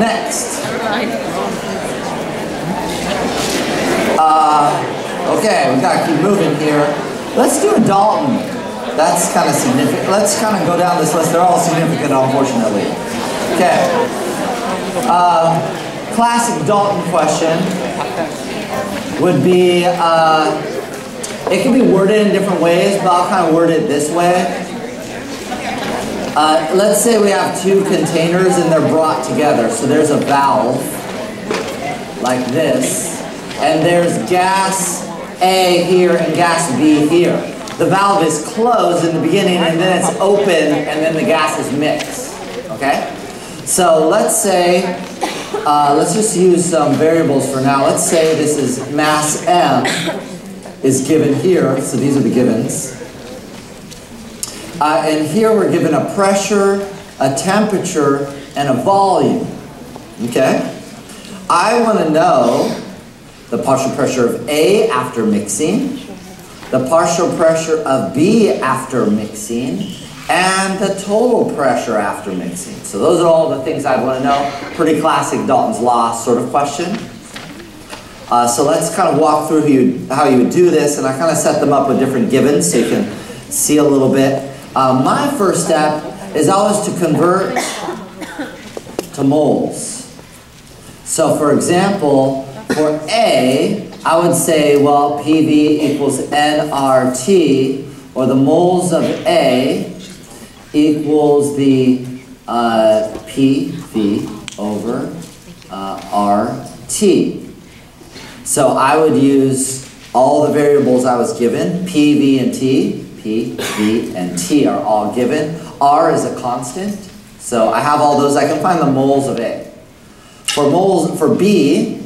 Next. Okay, we gotta keep moving here. Let's do a Dalton. That's kind of significant. Let's kind of go down this list. They're all significant, unfortunately. Okay. Classic Dalton question would be, it can be worded in different ways, but I'll kind of word it this way. Let's say we have two containers and they're brought together. So there's a valve like this, and there's gas A here and gas B here. The valve is closed in the beginning and then it's open and then the gases mix. Okay? So let's say, let's just use some variables for now. Let's say this is mass M is given here. So these are the givens. And here we're given a pressure, a temperature, and a volume. Okay? I want to know the partial pressure of A after mixing, the partial pressure of B after mixing, and the total pressure after mixing. So those are all the things I'd want to know. Pretty classic Dalton's law sort of question. So let's kind of walk through how you would do this, and I kind of set them up with different givens so you can see a little bit. My first step is always to convert to moles. So for example, for A, I would say, well, PV equals nRT, or the moles of A equals the PV over RT. So I would use all the variables I was given, P, V, and T. P, V, and T are all given. R is a constant. So I have all those. I can find the moles of A. For B,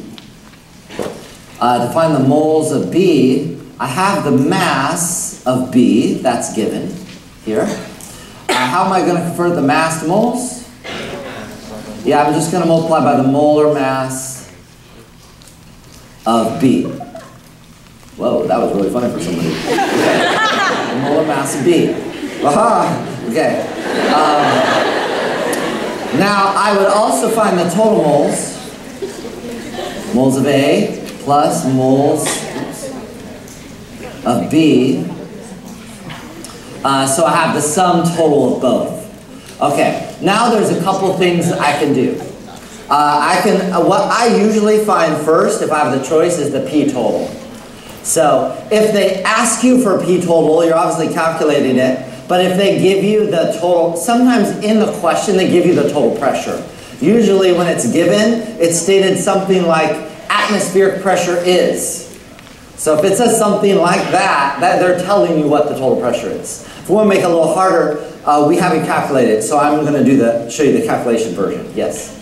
to find the moles of B, I have the mass of B. That's given here. How am I going to convert the mass to moles? Yeah, I'm just going to multiply by the molar mass of B. Whoa, that was really funny for somebody. Okay. The molar mass of B. Aha! Okay. Now, I would also find the total moles. Moles of A plus moles of B. So I have the sum total of both. Okay, now there's a couple things I can do. What I usually find first, if I have the choice, is the P total. So if they ask you for P total, you're obviously calculating it, but if they give you the total, sometimes in the question they give you the total pressure. Usually when it's given, it's stated something like atmospheric pressure is. So if it says something like that, they're telling you what the total pressure is. If we want to make it a little harder, we have it calculated, so I'm going to show you the calculation version. Yes?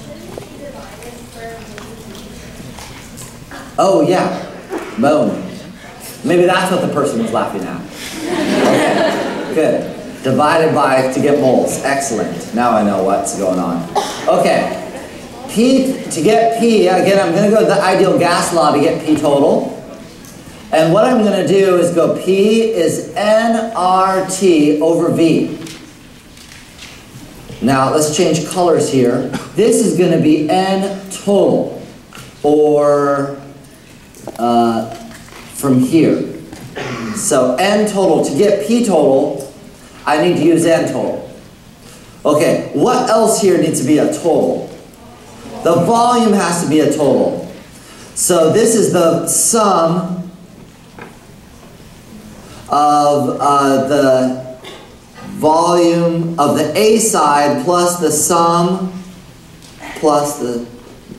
Oh yeah, boom. Maybe that's what the person was laughing at. Okay, good. Divided by to get moles. Excellent. Now I know what's going on. Okay, to get P, again, I'm going to go to the ideal gas law to get P total. And what I'm going to do is go P is nRT over V. Now let's change colors here. This is going to be N total, or from here. So N total, to get P total, I need to use N total. Okay, what else here needs to be a total? The volume has to be a total. So this is the sum of the volume of the A side plus the sum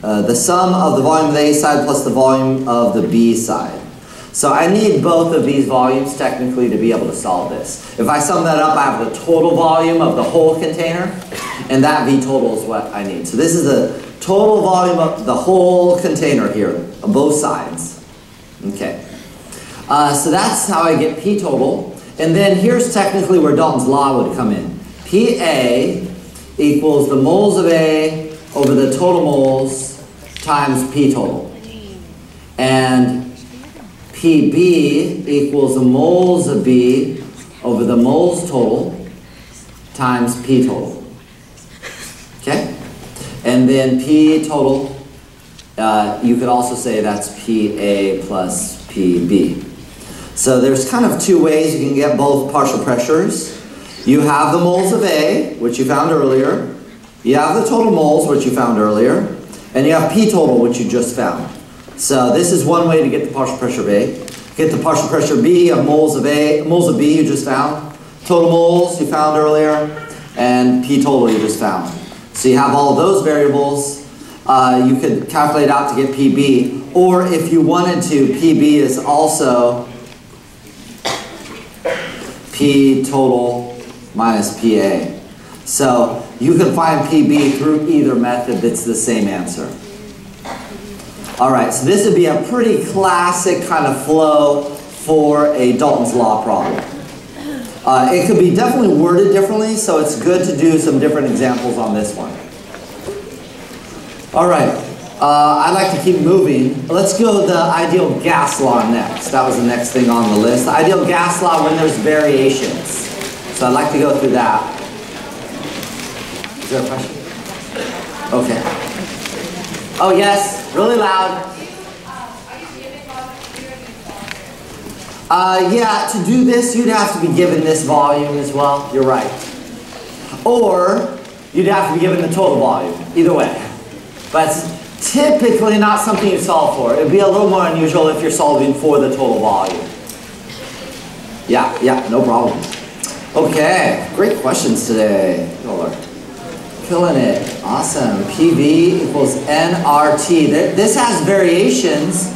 the sum of the volume of the A side plus the volume of the B side. So I need both of these volumes technically to be able to solve this. If I sum that up, I have the total volume of the whole container, and that V total is what I need. So this is the total volume of the whole container here, of both sides. Okay. So that's how I get P total. And then here's technically where Dalton's law would come in. PA equals the moles of A over the total moles times P total. And PB equals the moles of B over the moles total times P total. Okay? And then P total, you could also say that's PA plus PB. So there's kind of two ways you can get both partial pressures. You have the moles of A, which you found earlier. You have the total moles, which you found earlier. And you have P total, which you just found. So this is one way to get the partial pressure of A. Get the partial pressure B of moles of A, moles of B you just found. Total moles you found earlier. And P total you just found. So you have all of those variables. You could calculate out to get PB. Or if you wanted to, PB is also P total minus PA. So you can find PB through either method. That's the same answer. All right, so this would be a pretty classic kind of flow for a Dalton's Law problem. It could be definitely worded differently, so it's good to do some different examples on this one. All right, I'd like to keep moving. Let's go the ideal gas law next. That was the next thing on the list. The ideal gas law when there's variations. So I'd like to go through that. Is there a question? Okay. Oh yes, really loud. Yeah, to do this, you'd have to be given this volume as well. You're right. Or you'd have to be given the total volume. Either way. But it's typically not something you solve for. It would be a little more unusual if you're solving for the total volume. Yeah, no problem. Okay, great questions today. Killing it. Awesome. PV equals nRT. This has variations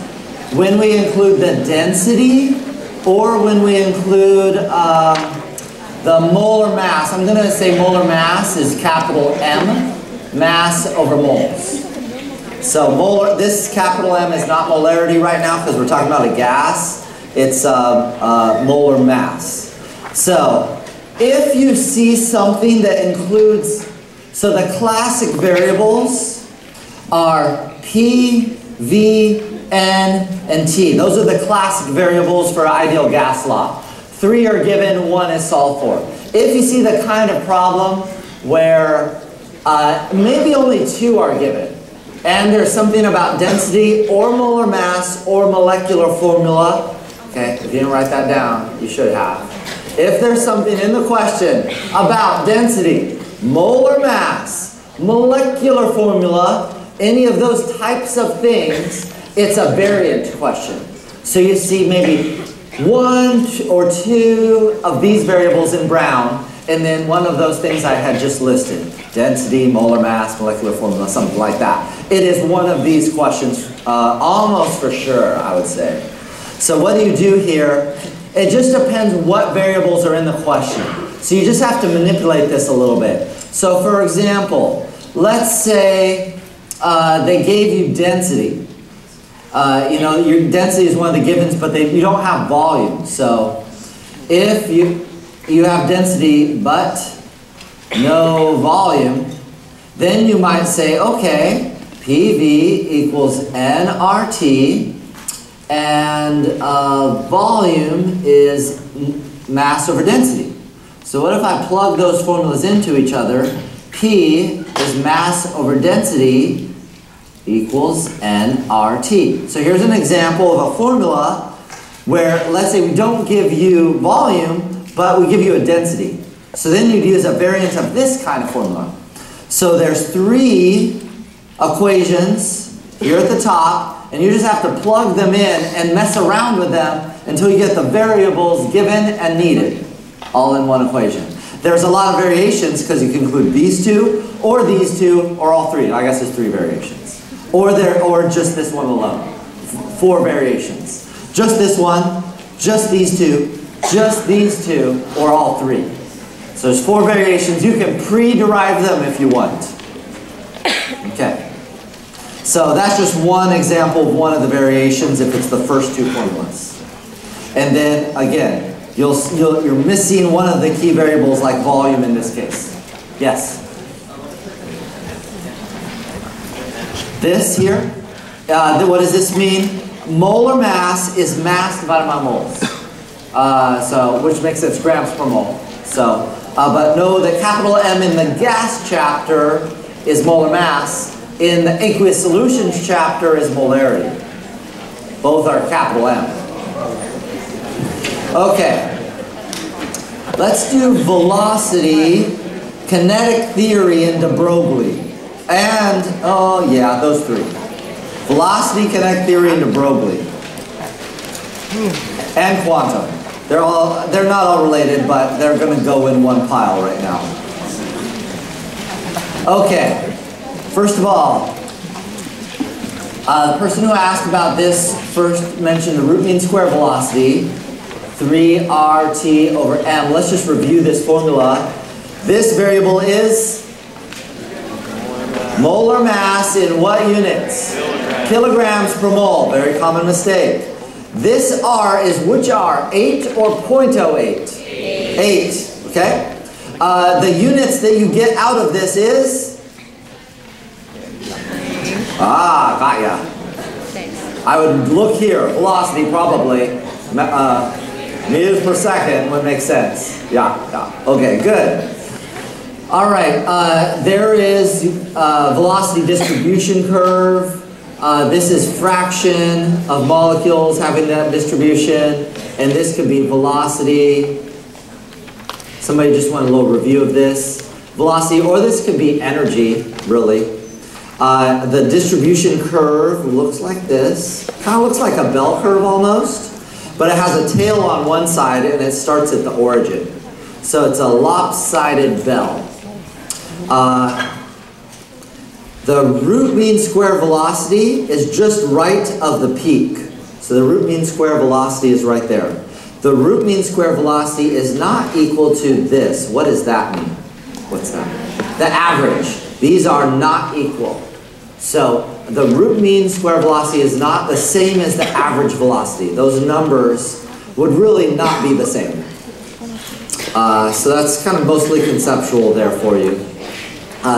when we include the density or when we include the molar mass. I'm going to say molar mass is capital M, mass over moles. So molar, this capital M is not molarity right now because we're talking about a gas. It's molar mass. So if you see something that includes, so the classic variables are P, V, N, and T. Those are the classic variables for ideal gas law. 3 are given, 1 is solved for. If you see the kind of problem where maybe only 2 are given, and there's something about density or molar mass or molecular formula, okay, if you didn't write that down, you should have. If there's something in the question about density, molar mass, molecular formula, any of those types of things, it's a variant question. So you see maybe 1 or 2 of these variables in brown, and then one of those things I had just listed. Density, molar mass, molecular formula, something like that. It is one of these questions, almost for sure, I would say. So what do you do here? It just depends what variables are in the question. So you just have to manipulate this a little bit. So for example, let's say they gave you density. You know, your density is one of the givens, but you don't have volume. So if you have density but no volume, then you might say, okay, PV equals nRT, and volume is mass over density. So what if I plug those formulas into each other? P is mass over density equals nRT. So here's an example of a formula where, let's say we don't give you volume, but we give you a density. So then you'd use a variant of this kind of formula. So there's 3 equations here at the top, and you just have to plug them in and mess around with them until you get the variables given and needed, all in one equation. There's a lot of variations because you can include these 2, or all 3. I guess there's 3 variations. Or just this one alone. 4 variations. Just this one, just these 2, just these 2, or all 3. So there's 4 variations. You can pre-derive them if you want. Okay. So that's just one example of one of the variations if it's the first 2 formulas. And then, again, you're missing one of the key variables like volume in this case. Yes? This here, what does this mean? Molar mass is mass divided by moles. Which makes it grams per mole. So, but know that capital M in the gas chapter is molar mass. In the aqueous solutions chapter is molarity. Both are capital M. Okay. Let's do velocity, kinetic theory, and de Broglie. And, oh yeah, those three. Velocity, kinetic theory, and de Broglie. And quantum. They're not all related, but they're going to go in one pile right now. Okay. First of all, the person who asked about this first mentioned the root mean square velocity, 3RT over m. Let's just review this formula. This variable is molar mass in what units? Kilograms per mole. Very common mistake. This R is which R? 8 or 0.08? 8. Okay? The units that you get out of this is? Ah, got ya. I would look here. Velocity probably. Meters per second would make sense. Yeah. Okay, good. All right. There is velocity distribution curve. This is fraction of molecules having that distribution, and this could be velocity. Somebody just want a little review of this. Velocity, or this could be energy, really. The distribution curve looks like this. Kind of looks like a bell curve almost, but it has a tail on one side and it starts at the origin. So it's a lopsided bell. The root mean square velocity is just right of the peak. So the root mean square velocity is right there. The root mean square velocity is not equal to this. What does that mean? What's that? The average. These are not equal. So the root mean square velocity is not the same as the average velocity. Those numbers would really not be the same. So that's kind of mostly conceptual there for you.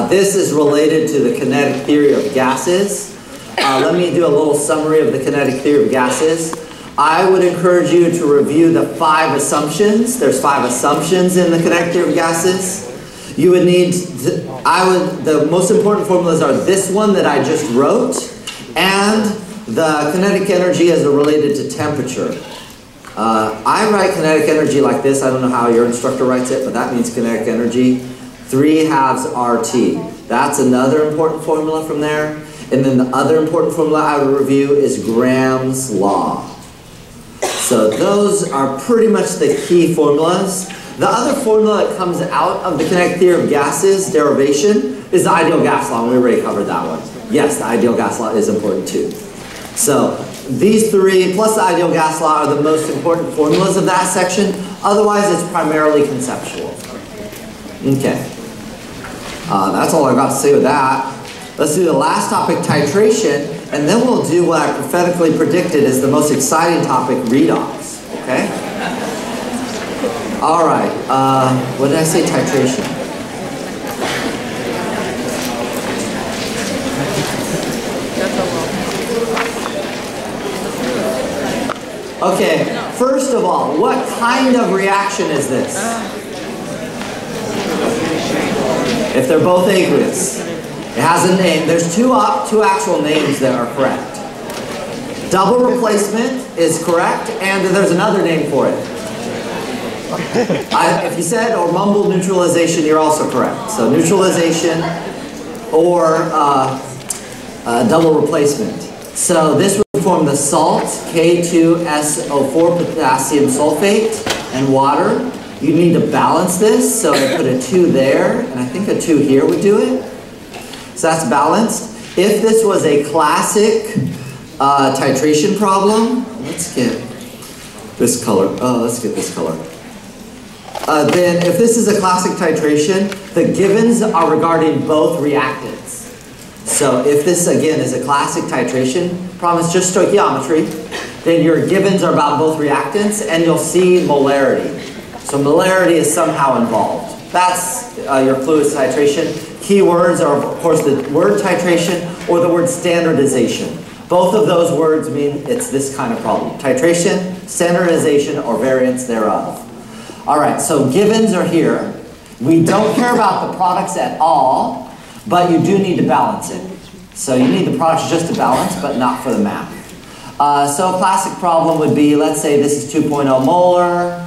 This is related to the kinetic theory of gases. Let me do a little summary of the kinetic theory of gases. I would encourage you to review the 5 assumptions. There's 5 assumptions in the kinetic theory of gases. You would need to, the most important formulas are this one that I just wrote, and the kinetic energy as related to temperature. I write kinetic energy like this. I don't know how your instructor writes it, but that means kinetic energy. 3/2 RT. That's another important formula from there. And then the other important formula I would review is Graham's law. So those are pretty much the key formulas. The other formula that comes out of the kinetic theory of gases derivation is the ideal gas law, and we already covered that one. Yes, the ideal gas law is important too. So these 3 plus the ideal gas law are the most important formulas of that section. Otherwise, it's primarily conceptual. Okay. That's all I've got to say with that. Let's do the last topic, titration, and then we'll do what I prophetically predicted is the most exciting topic, redox. Okay? All right. What did I say? Titration. Okay. First of all, what kind of reaction is this? If they're both aqueous, it has a name. There's two actual names that are correct. Double replacement is correct, and there's another name for it. If you said or mumbled neutralization, you're also correct. So neutralization or double replacement. So this would form the salt, K2SO4 potassium sulfate, and water. You need to balance this, so I put a 2 there, and I think a 2 here would do it. So that's balanced. If this was a classic titration problem, let's get this color. Oh, let's get this color. Then if this is a classic titration, the givens are regarding both reactants. So if this, again, is a classic titration problem, it's just stoichiometry, then your givens are about both reactants, and you'll see molarity. So molarity is somehow involved. That's your fluid titration. Key words are, of course, the word titration or the word standardization. Both of those words mean it's this kind of problem. Titration, standardization, or variance thereof. All right, so givens are here. We don't care about the products at all. but you do need to balance it. So you need the products just to balance, but not for the math. So a classic problem would be, let's say this is 2.0 molar.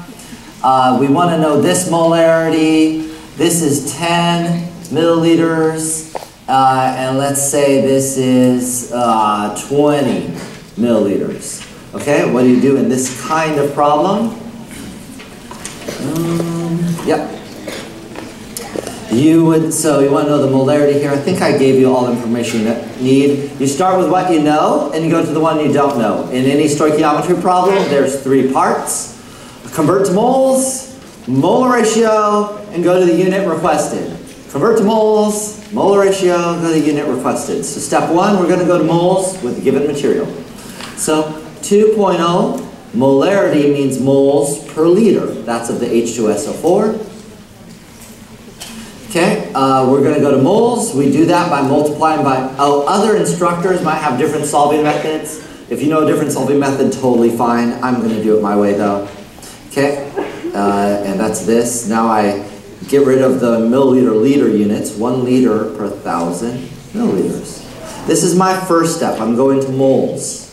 We want to know this molarity. This is 10 milliliters. And let's say this is 20 milliliters. Okay, what do you do in this kind of problem? Yep. You want to know the molarity here. I think I gave you all the information you need. You start with what you know, and you go to the one you don't know. In any stoichiometry problem, there's 3 parts. Convert to moles, molar ratio, and go to the unit requested. Convert to moles, molar ratio, go to the unit requested. So step 1, we're going to go to moles with the given material. So 2.0 molarity means moles per liter. That's of the H2SO4. Okay, we're going to go to moles. We do that by multiplying by, other instructors might have different solving methods. If you know a different solving method, totally fine. I'm going to do it my way though. Okay, and that's this. Now I get rid of the milliliter liter units, 1 liter per 1,000 milliliters. This is my first step. I'm going to moles.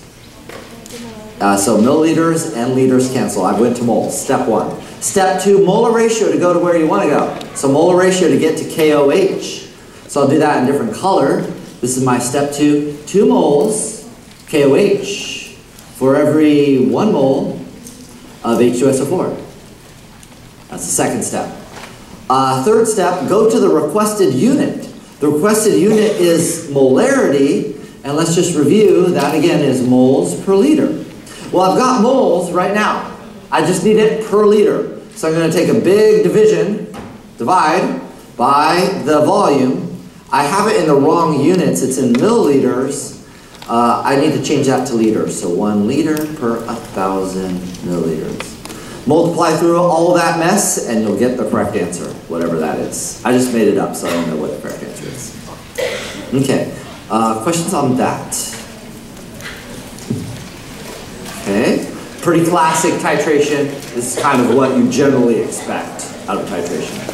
So milliliters and liters cancel. I went to moles, step 1. Step 2, molar ratio to go to where you want to go. So molar ratio to get to KOH. So I'll do that in different color. This is my step 2. 2 moles KOH for every 1 mole of H2SO4. That's the second step. Third step, go to the requested unit. The requested unit is molarity, and let's just review, that again is moles per liter. Well, I've got moles right now. I just need it per liter. So I'm going to take a big divide by the volume. I have it in the wrong units. It's in milliliters. I need to change that to liters. So 1 liter per 1,000 milliliters. Multiply through all of that mess and you'll get the correct answer, whatever that is. I just made it up, so I don't know what the correct answer is. Okay, questions on that? Okay, pretty classic titration. This is kind of what you generally expect out of titration.